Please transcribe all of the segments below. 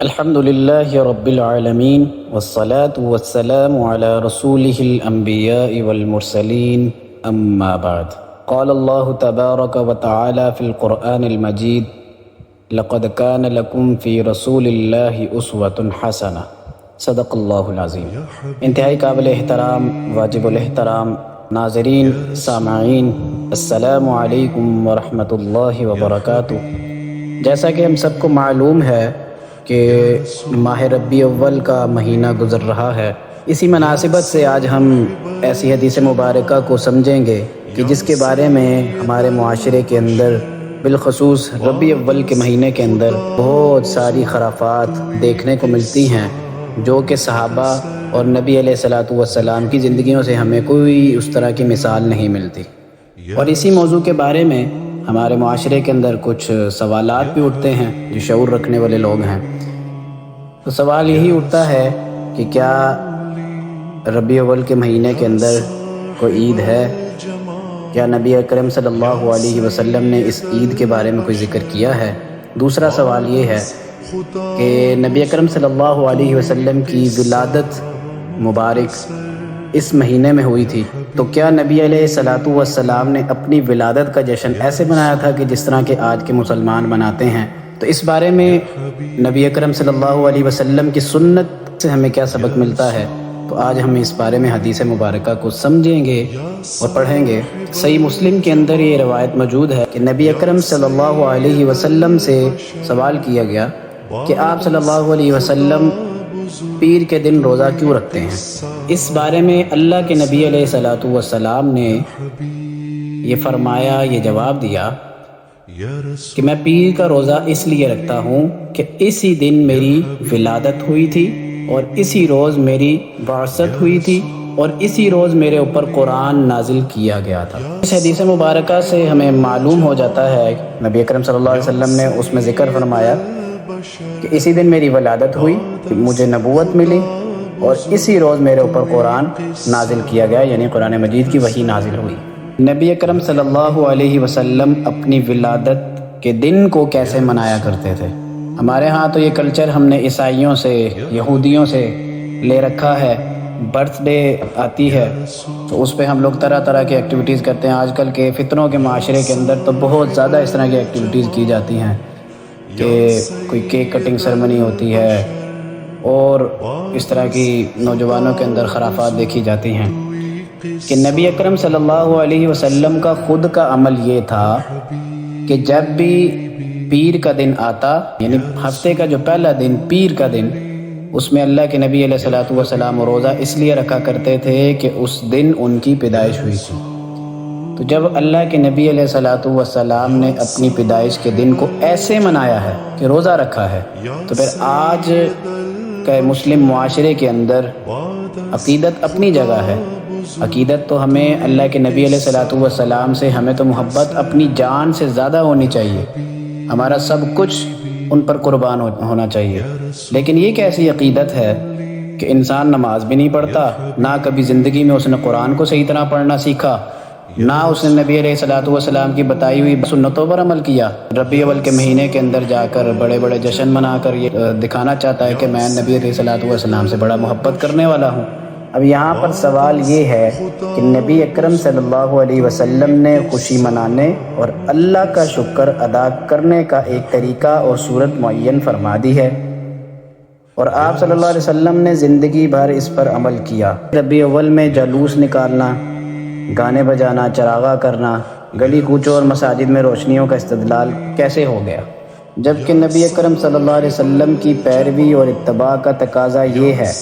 الحمد لله رب العالمين والصلاة والسلام على رسوله الأنبياء والمرسلين أما بعد قال الله تبارك وتعالى في القرآن المجيد لقد كان لكم في رسول الله أسوة حسنة صدق اللہ العظیم۔ انتہائی قابل احترام، واجب الاحترام ناظرین، سامعین، السلام علیکم ورحمۃ اللہ وبرکاتہ۔ جیسا کہ ہم سب کو معلوم ہے کہ ماہ ربیع اول کا مہینہ گزر رہا ہے، اسی مناسبت سے آج ہم ایسی حدیث مبارکہ کو سمجھیں گے کہ جس کے بارے میں ہمارے معاشرے کے اندر بالخصوص ربیع اول کے مہینے کے اندر بہت ساری خرافات دیکھنے کو ملتی ہیں، جو کہ صحابہ اور نبی علیہ الصلوۃ والسلام کی زندگیوں سے ہمیں کوئی اس طرح کی مثال نہیں ملتی۔ اور اسی موضوع کے بارے میں ہمارے معاشرے کے اندر کچھ سوالات بھی اٹھتے ہیں جو شعور رکھنے والے لوگ ہیں۔ تو سوال یہی اٹھتا ہے کہ کیا ربیع اول کے مہینے کے اندر کوئی عید ہے؟ کیا نبی اکرم صلی اللہ علیہ وسلم نے اس عید کے بارے میں کوئی ذکر کیا ہے؟ دوسرا سوال یہ ہے کہ نبی اکرم صلی اللہ علیہ وسلم کی ولادت مبارک اس مہینے میں ہوئی تھی، تو کیا نبی علیہ الصلوۃ والسلام نے اپنی ولادت کا جشن ایسے منایا تھا کہ جس طرح کہ آج کے مسلمان مناتے ہیں؟ تو اس بارے میں نبی اکرم صلی اللہ علیہ وسلم کی سنت سے ہمیں کیا سبق ملتا ہے؟ تو آج ہم اس بارے میں حدیث مبارکہ کو سمجھیں گے اور پڑھیں گے۔ صحیح مسلم کے اندر یہ روایت موجود ہے کہ نبی اکرم صلی اللہ علیہ وسلم سے سوال کیا گیا کہ آپ صلی اللہ علیہ وسلم پیر کے دن روزہ کیوں رکھتے ہیں؟ اس بارے میں اللہ کے نبی علیہ الصلوۃ والسلام نے یہ فرمایا، یہ جواب دیا کہ میں پیر کا روزہ اس لیے رکھتا ہوں کہ اسی دن میری ولادت ہوئی تھی اور اسی روز میری بعثت ہوئی تھی اور اسی روز میرے اوپر قرآن نازل کیا گیا تھا۔ اس حدیث مبارکہ سے ہمیں معلوم ہو جاتا ہے، نبی اکرم صلی اللہ علیہ وسلم نے اس میں ذکر فرمایا کہ اسی دن میری ولادت ہوئی، مجھے نبوت ملی اور اسی روز میرے اوپر قرآن نازل کیا گیا، یعنی قرآن مجید کی وحی نازل ہوئی۔ نبی اکرم صلی اللہ علیہ وسلم اپنی ولادت کے دن کو کیسے منایا کرتے تھے؟ ہمارے ہاں تو یہ کلچر ہم نے عیسائیوں سے، یہودیوں سے لے رکھا ہے۔ برتھ ڈے آتی ہے تو اس پہ ہم لوگ طرح طرح کی ایکٹیویٹیز کرتے ہیں۔ آج کل کے فتنوں کے معاشرے کے اندر تو بہت زیادہ اس طرح کی ایکٹیویٹیز کی جاتی ہیں کہ کوئی کیک کٹنگ سرمنی ہوتی ہے اور اس طرح کی نوجوانوں کے اندر خرافات دیکھی جاتی ہیں کہ نبی اکرم صلی اللہ علیہ وسلم کا خود کا عمل یہ تھا کہ جب بھی پیر کا دن آتا، یعنی ہفتے کا جو پہلا دن پیر کا دن، اس میں اللہ کے نبی علیہ الصلوۃ والسلام روزہ اس لیے رکھا کرتے تھے کہ اس دن ان کی پیدائش ہوئی تھی۔ تو جب اللہ کے نبی علیہ الصلوۃ والسلام نے اپنی پیدائش کے دن کو ایسے منایا ہے کہ روزہ رکھا ہے، تو پھر آج کے مسلم معاشرے کے اندر عقیدت اپنی جگہ ہے۔ عقیدت تو ہمیں اللہ کے نبی علیہ الصلوۃ والسلام سے ہمیں تو محبت اپنی جان سے زیادہ ہونی چاہیے، ہمارا سب کچھ ان پر قربان ہونا چاہیے۔ لیکن یہ کیسی عقیدت ہے کہ انسان نماز بھی نہیں پڑھتا، نہ کبھی زندگی میں اس نے قرآن کو صحیح طرح پڑھنا سیکھا، نہ اس نے نبی علیہ الصلوۃ والسلام کی بتائی ہوئی سنتوں پر عمل کیا۔ ربیع اول کے مہینے کے اندر جا کر بڑے بڑے جشن منا کر یہ دکھانا چاہتا ہے کہ میں نبی علیہ الصلوۃ والسلام سے بڑا محبت کرنے والا ہوں۔ اب یہاں پر سوال یہ ہے کہ نبی اکرم صلی اللہ علیہ وسلم نے خوشی منانے اور اللہ کا شکر ادا کرنے کا ایک طریقہ اور صورت معین فرما دی ہے، اور آپ صلی اللہ علیہ وسلم نے زندگی بھر اس پر عمل کیا۔ ربیع اول میں جلوس نکالنا، گانے بجانا، چراغاں کرنا، گلی کوچوں اور مساجد میں روشنیوں کا استدلال کیسے ہو گیا؟ جبکہ نبی اکرم صلی اللہ علیہ وسلم کی پیروی اور اتباع کا تقاضا یہ ہے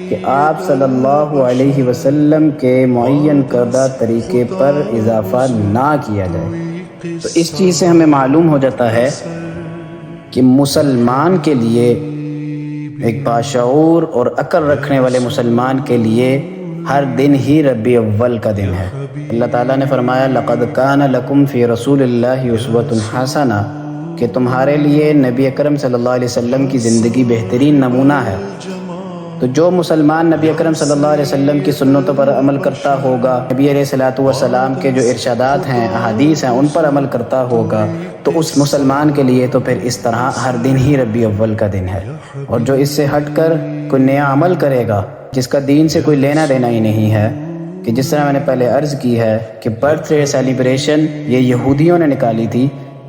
کہ آپ صلی اللہ علیہ وسلم کے معین کردہ طریقے پر اضافہ نہ کیا جائے۔ تو اس چیز سے ہمیں معلوم ہو جاتا ہے کہ مسلمان کے لیے، ایک باشعور اور عقل رکھنے والے مسلمان کے لیے ہر دن ہی ربیع اول کا دن ہے۔ اللہ تعالیٰ نے فرمایا لقد کان لکم فی رسول اللہ اسوۃ حسنہ، کہ تمہارے لیے نبی اکرم صلی اللہ علیہ وسلم کی زندگی بہترین نمونہ ہے۔ تو جو مسلمان نبی اکرم صلی اللہ علیہ وسلم کی سنتوں پر عمل کرتا ہوگا، نبی علیہ الصلوۃ والسلام کے جو ارشادات ہیں، احادیث ہیں، ان پر عمل کرتا ہوگا، تو اس مسلمان کے لیے تو پھر اس طرح ہر دن ہی ربیع اول کا دن ہے۔ اور جو اس سے ہٹ کر کوئی نیا عمل کرے گا جس کا دین سے کوئی لینا دینا ہی نہیں ہے، کہ جس طرح میں نے پہلے عرض کی ہے کہ برتھ ڈے سیلیبریشن یہ یہودیوں نے نکالی تھی،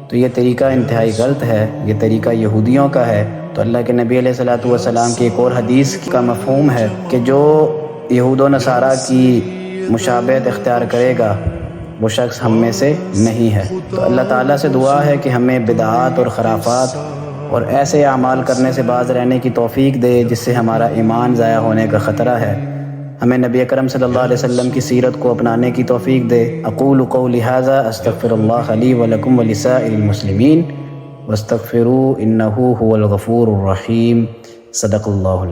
تو یہ طریقہ انتہائی غلط ہے، یہ طریقہ یہودیوں کا ہے۔ تو اللہ کے نبی علیہ الصلوۃ والسلام کی ایک اور حدیث کا مفہوم ہے کہ جو یہود و نصارہ کی مشابہت اختیار کرے گا وہ شخص ہم میں سے نہیں ہے۔ تو اللہ تعالیٰ سے دعا ہے کہ ہمیں بدعات اور خرافات اور ایسے اعمال کرنے سے باز رہنے کی توفیق دے جس سے ہمارا ایمان ضائع ہونے کا خطرہ ہے۔ ہمیں نبی اکرم صلی اللہ علیہ وسلم کی سیرت کو اپنانے کی توفیق دے۔ اقول قولی ھذا استغفر اللہ لی ولکم ولسائر المسلمین واستغفروہ انہ ھو الغفور الرحیم۔ صدق اللہ العظیم۔